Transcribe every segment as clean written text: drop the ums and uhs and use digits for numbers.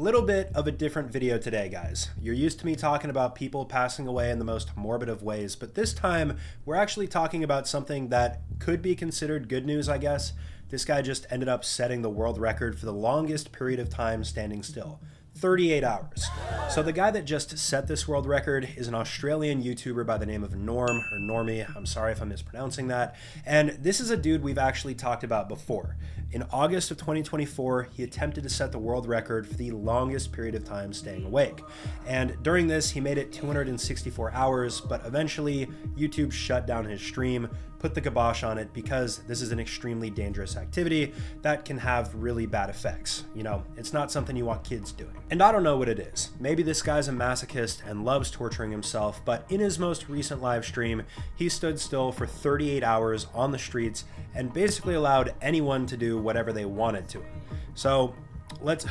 Little bit of a different video today, guys. You're used to me talking about people passing away in the most morbid of ways, but this time we're actually talking about something that could be considered good news, I guess. This guy just ended up setting the world record for the longest period of time standing still. 38 hours. So the guy that just set this world record is an Australian YouTuber by the name of Norm, or Normie. I'm sorry if I'm mispronouncing that. And this is a dude we've actually talked about before. In August of 2024, he attempted to set the world record for the longest period of time staying awake. And during this, he made it 264 hours, but eventually YouTube shut down his stream, put the kibosh on it because this is an extremely dangerous activity that can have really bad effects. You know, it's not something you want kids doing. And I don't know what it is. Maybe this guy's a masochist and loves torturing himself, but in his most recent live stream, he stood still for 38 hours on the streets and basically allowed anyone to do whatever they wanted to him. So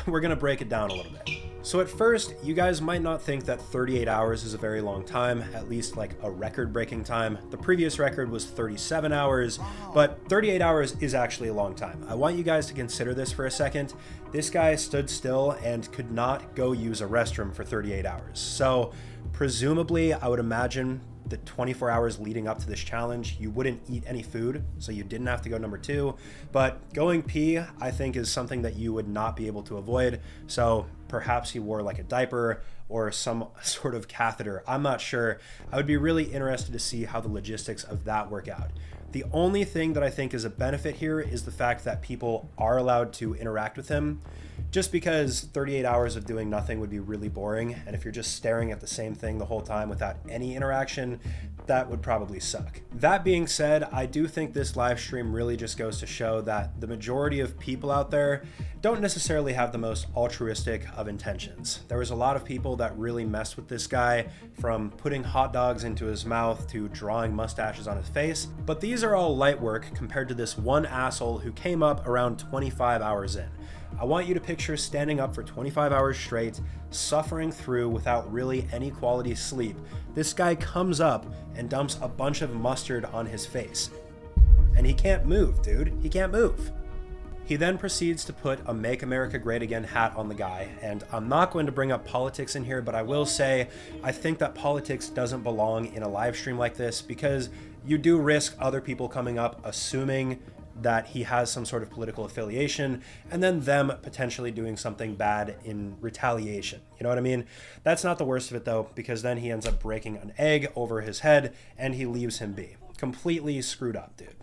we're gonna break it down a little bit. So at first, you guys might not think that 38 hours is a very long time, at least like a record-breaking time. The previous record was 37 hours, but 38 hours is actually a long time. I want you guys to consider this for a second. This guy stood still and could not go use a restroom for 38 hours. So presumably, I would imagine the 24 hours leading up to this challenge, you wouldn't eat any food, so you didn't have to go number 2. But going pee, I think, is something that you would not be able to avoid. So perhaps he wore like a diaper or some sort of catheter. I'm not sure. I would be really interested to see how the logistics of that work out. The only thing that I think is a benefit here is the fact that people are allowed to interact with him, just because 38 hours of doing nothing would be really boring. And if you're just staring at the same thing the whole time without any interaction, that would probably suck. That being said, I do think this live stream really just goes to show that the majority of people out there don't necessarily have the most altruistic of intentions. There was a lot of people that really messed with this guy, from putting hot dogs into his mouth to drawing mustaches on his face. But these are all light work compared to this one asshole who came up around 25 hours in. I want you to picture standing up for 25 hours straight, suffering through without really any quality sleep. This guy comes up and dumps a bunch of mustard on his face. And he can't move, dude. He can't move. He then proceeds to put a Make America Great Again hat on the guy. And I'm not going to bring up politics in here, but I will say I think that politics doesn't belong in a live stream like this, because you do risk other people coming up assuming that he has some sort of political affiliation, and then them potentially doing something bad in retaliation. You know what I mean? That's not the worst of it though, because then he ends up breaking an egg over his head and he leaves him be. Completely screwed up, dude.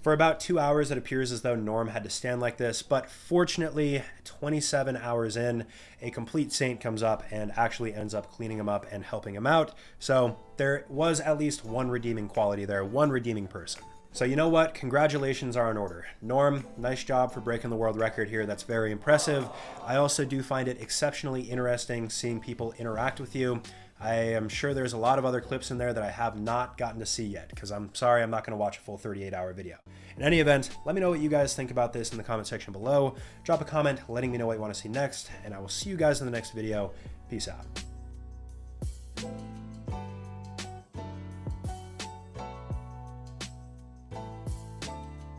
For about 2 hours, it appears as though Norm had to stand like this, but fortunately, 27 hours in, a complete saint comes up and actually ends up cleaning him up and helping him out. So there was at least one redeeming quality there, one redeeming person. So you know what? Congratulations are in order. Norm, nice job for breaking the world record here. That's very impressive. I also do find it exceptionally interesting seeing people interact with you. I am sure there's a lot of other clips in there that I have not gotten to see yet, because I'm sorry I'm not going to watch a full 38-hour video. In any event, let me know what you guys think about this in the comment section below. Drop a comment letting me know what you want to see next, and I will see you guys in the next video. Peace out.